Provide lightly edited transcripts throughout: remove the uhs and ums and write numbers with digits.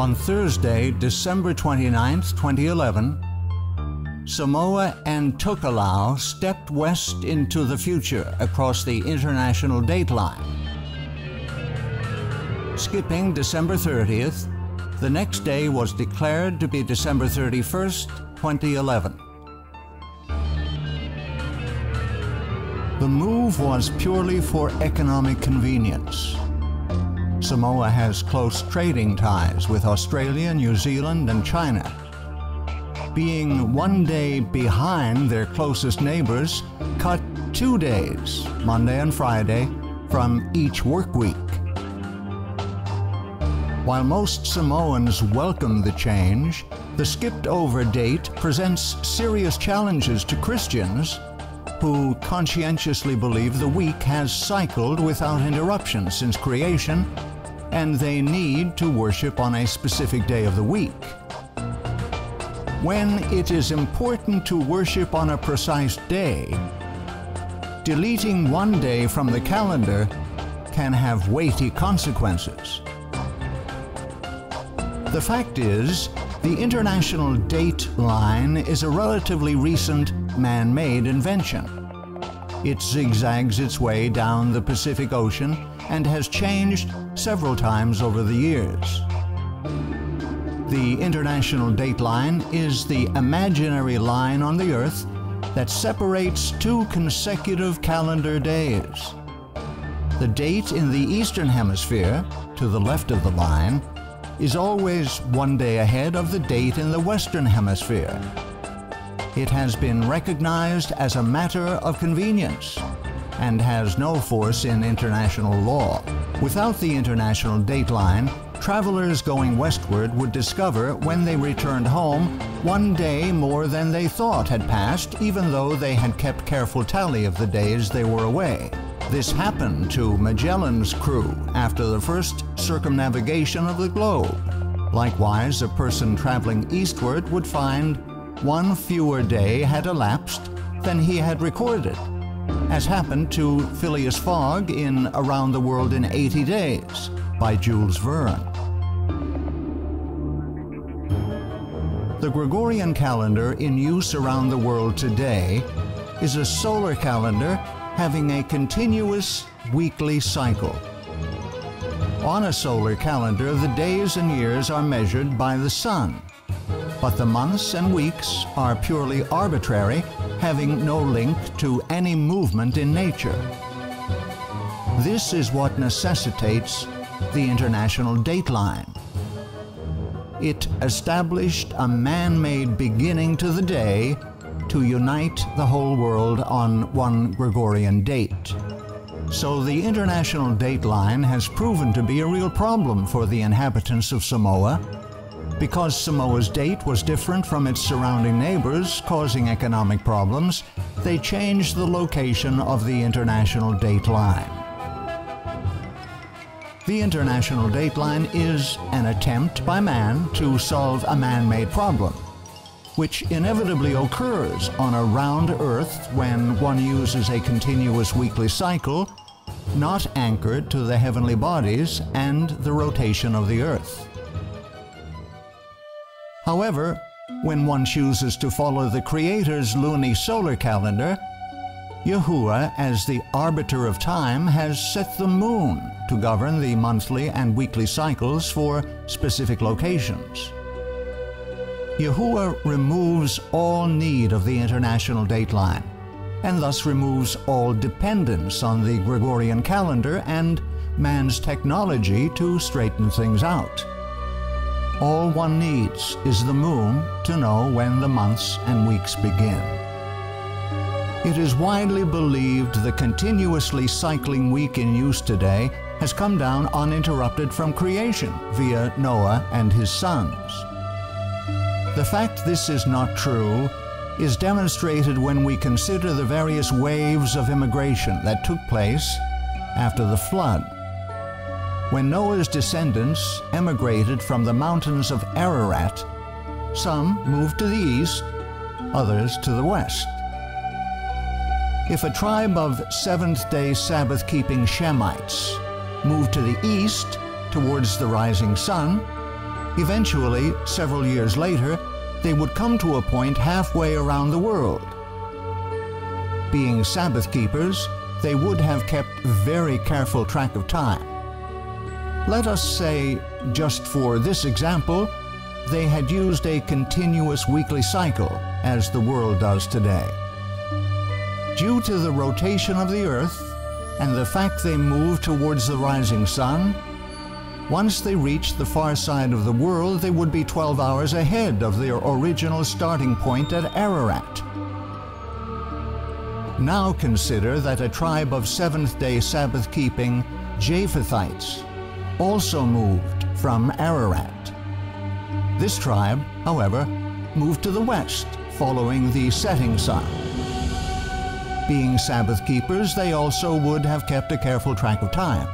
On Thursday, December 29, 2011, Samoa and Tokelau stepped west into the future across the international dateline. Skipping December 30th, the next day was declared to be December 31st, 2011. The move was purely for economic convenience. Samoa has close trading ties with Australia, New Zealand, and China. Being one day behind their closest neighbors cut 2 days, Monday and Friday, from each work week. While most Samoans welcome the change, the skipped-over date presents serious challenges to Christians who conscientiously believe the week has cycled without interruption since creation, and they need to worship on a specific day of the week. When it is important to worship on a precise day, deleting one day from the calendar can have weighty consequences. The fact is, the international date line is a relatively recent man-made invention. It zigzags its way down the Pacific Ocean and has changed several times over the years. The international date line is the imaginary line on the Earth that separates 2 consecutive calendar days. The date in the Eastern Hemisphere, to the left of the line, is always 1 day ahead of the date in the Western Hemisphere. It has been recognized as a matter of convenience and has no force in international law. Without the international date line, travelers going westward would discover when they returned home 1 day more than they thought had passed, even though they had kept careful tally of the days they were away. This happened to Magellan's crew after the first circumnavigation of the globe. Likewise, a person traveling eastward would find 1 fewer day had elapsed than he had recorded, as happened to Phileas Fogg in Around the World in 80 Days by Jules Verne. The Gregorian calendar in use around the world today is a solar calendar having a continuous weekly cycle. On a solar calendar, the days and years are measured by the sun, but the months and weeks are purely arbitrary, having no link to any movement in nature. This is what necessitates the international dateline. It established a man-made beginning to the day to unite the whole world on one Gregorian date. So the international dateline has proven to be a real problem for the inhabitants of Samoa. Because Samoa's date was different from its surrounding neighbors, causing economic problems, they changed the location of the international dateline. The international dateline is an attempt by man to solve a man-made problem, which inevitably occurs on a round Earth when one uses a continuous weekly cycle, not anchored to the heavenly bodies and the rotation of the Earth. However, when one chooses to follow the Creator's lunisolar calendar, Yahuwah, as the arbiter of time, has set the moon to govern the monthly and weekly cycles for specific locations. Yahuwah removes all need of the international dateline, and thus removes all dependence on the Gregorian calendar and man's technology to straighten things out. All one needs is the moon to know when the months and weeks begin. It is widely believed the continuously cycling week in use today has come down uninterrupted from creation via Noah and his sons. The fact this is not true is demonstrated when we consider the various waves of immigration that took place after the flood. When Noah's descendants emigrated from the mountains of Ararat, some moved to the east, others to the west. If a tribe of seventh-day Sabbath-keeping Shemites moved to the east towards the rising sun, Eventually, several years later, they would come to a point halfway around the world. Being Sabbath keepers, they would have kept very careful track of time. Let us say, just for this example, they had used a continuous weekly cycle, as the world does today. Due to the rotation of the earth and the fact they move towards the rising sun, once they reached the far side of the world, they would be 12 hours ahead of their original starting point at Ararat. Now consider that a tribe of seventh-day Sabbath-keeping Japhethites also moved from Ararat. This tribe, however, moved to the west, following the setting sun. Being Sabbath keepers, they also would have kept a careful track of time.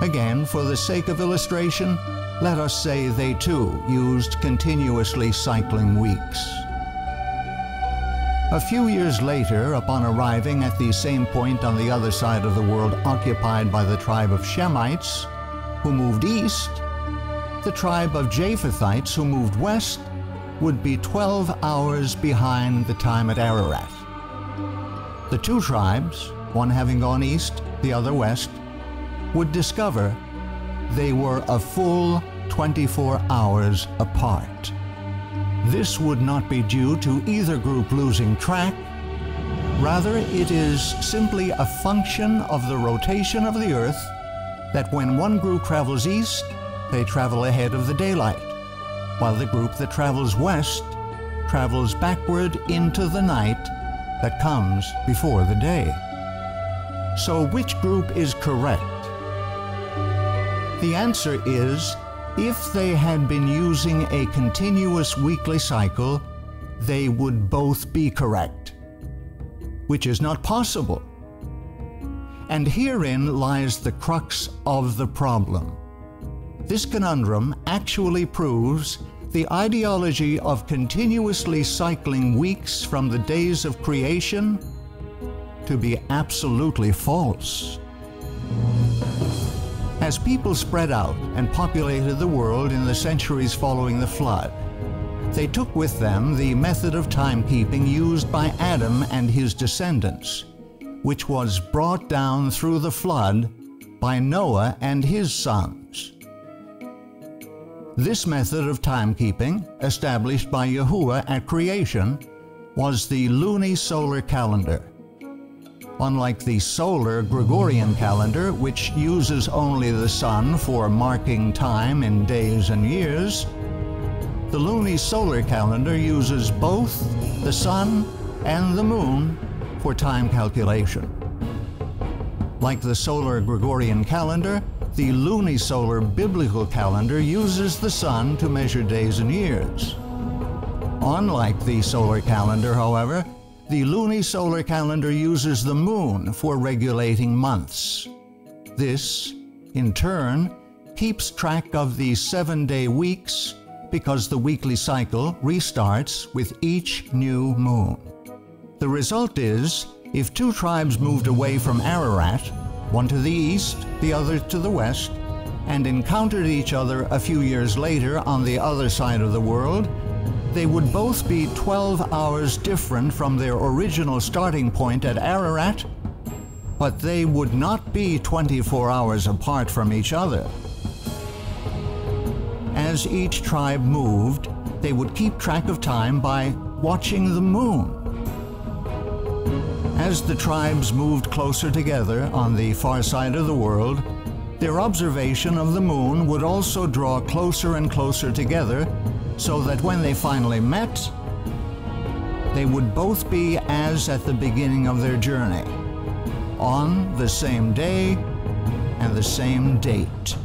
Again, for the sake of illustration, let us say they too used continuously cycling weeks. A few years later, upon arriving at the same point on the other side of the world occupied by the tribe of Shemites, who moved east, the tribe of Japhethites, who moved west, would be 12 hours behind the time at Ararat. The two tribes, one having gone east, the other west, would discover they were a full 24 hours apart. This would not be due to either group losing track. Rather, it is simply a function of the rotation of the earth that when one group travels east, they travel ahead of the daylight, while the group that travels west travels backward into the night that comes before the day. So which group is correct? The answer is, if they had been using a continuous weekly cycle, they would both be correct, which is not possible. And herein lies the crux of the problem. This conundrum actually proves the ideology of continuously cycling weeks from the days of creation to be absolutely false. As people spread out and populated the world in the centuries following the flood, they took with them the method of timekeeping used by Adam and his descendants, which was brought down through the flood by Noah and his sons. This method of timekeeping, established by Yahuwah at creation, was the lunisolar calendar. Unlike the solar Gregorian calendar, which uses only the sun for marking time in days and years, the lunisolar calendar uses both the sun and the moon for time calculation. Like the solar Gregorian calendar, the lunisolar biblical calendar uses the sun to measure days and years. Unlike the solar calendar, however, the lunisolar calendar uses the moon for regulating months. This, in turn, keeps track of the 7-day weeks because the weekly cycle restarts with each new moon. The result is, if two tribes moved away from Ararat, one to the east, the other to the west, and encountered each other a few years later on the other side of the world, they would both be 12 hours different from their original starting point at Ararat, but they would not be 24 hours apart from each other. As each tribe moved, they would keep track of time by watching the moon. As the tribes moved closer together on the far side of the world, their observation of the moon would also draw closer and closer together, so that when they finally met, they would both be as at the beginning of their journey, on the same day and the same date.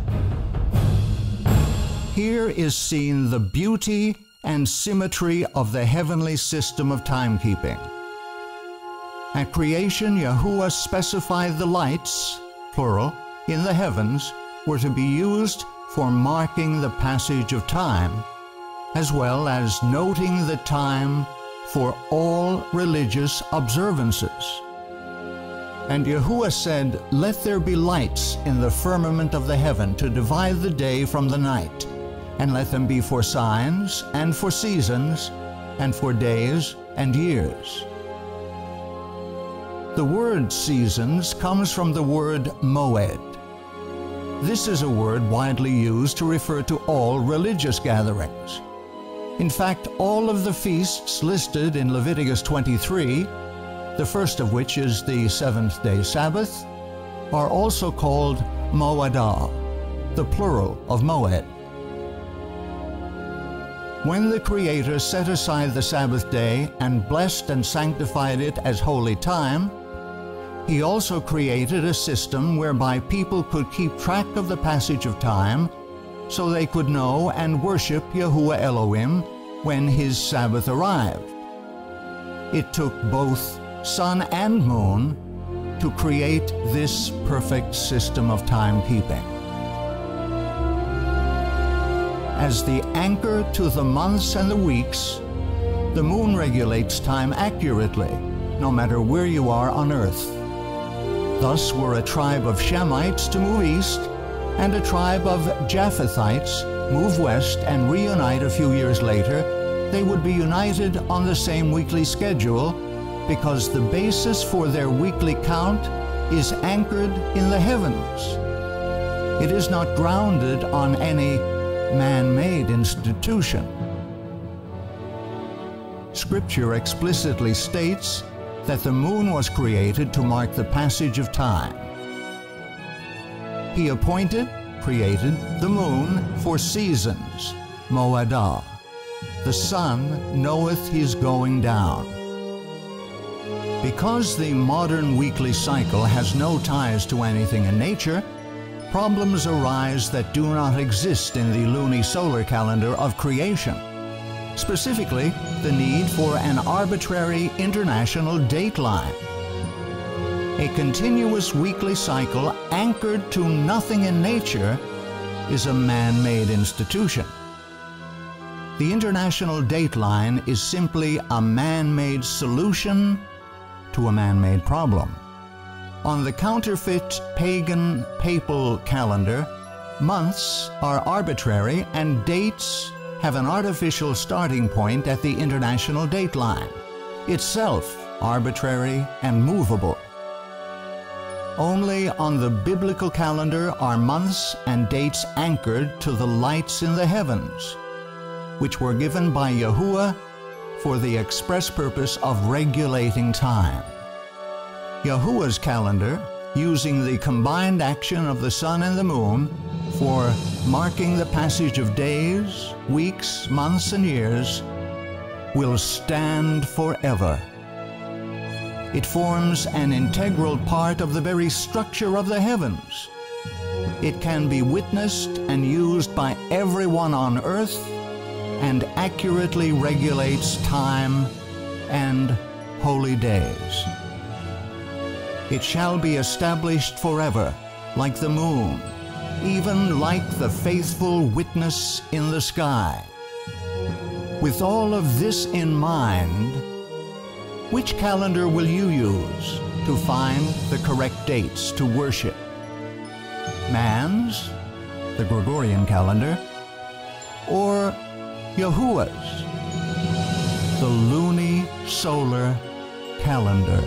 Here is seen the beauty and symmetry of the heavenly system of timekeeping. At creation, Yahuwah specified the lights, plural, in the heavens were to be used for marking the passage of time, as well as noting the time for all religious observances. And Yahuwah said, "Let there be lights in the firmament of the heaven to divide the day from the night, and let them be for signs, and for seasons, and for days and years. The word seasons comes from the word moed. This is a word widely used to refer to all religious gatherings. In fact, all of the feasts listed in Leviticus 23, the first of which is the seventh-day Sabbath, are also called moedah, the plural of moed. When the Creator set aside the Sabbath day and blessed and sanctified it as holy time, He also created a system whereby people could keep track of the passage of time so they could know and worship Yahuwah Elohim when His Sabbath arrived. It took both sun and moon to create this perfect system of timekeeping. As the anchor to the months and the weeks, the moon regulates time accurately, no matter where you are on earth. Thus, were a tribe of Shemites to move east, and a tribe of Japhethites move west and reunite a few years later, they would be united on the same weekly schedule, because the basis for their weekly count is anchored in the heavens. It is not grounded on any man-made institution. Scripture explicitly states that the moon was created to mark the passage of time. He created the moon for seasons, moedah. The sun knoweth his going down. Because the modern weekly cycle has no ties to anything in nature, problems arise that do not exist in the lunisolar calendar of creation. Specifically, the need for an arbitrary international dateline. A continuous weekly cycle anchored to nothing in nature is a man-made institution. The international dateline is simply a man-made solution to a man-made problem. On the counterfeit pagan papal calendar, months are arbitrary and dates have an artificial starting point at the international dateline, itself arbitrary and movable. Only on the biblical calendar are months and dates anchored to the lights in the heavens, which were given by Yahuwah for the express purpose of regulating time. Yahuwah's calendar, using the combined action of the sun and the moon for marking the passage of days, weeks, months, and years, will stand forever. It forms an integral part of the very structure of the heavens. It can be witnessed and used by everyone on earth, and accurately regulates time and holy days. It shall be established forever, like the moon, even like the faithful witness in the sky. With all of this in mind, which calendar will you use to find the correct dates to worship? Man's, the Gregorian calendar, or Yahuwah's, the lunisolar calendar?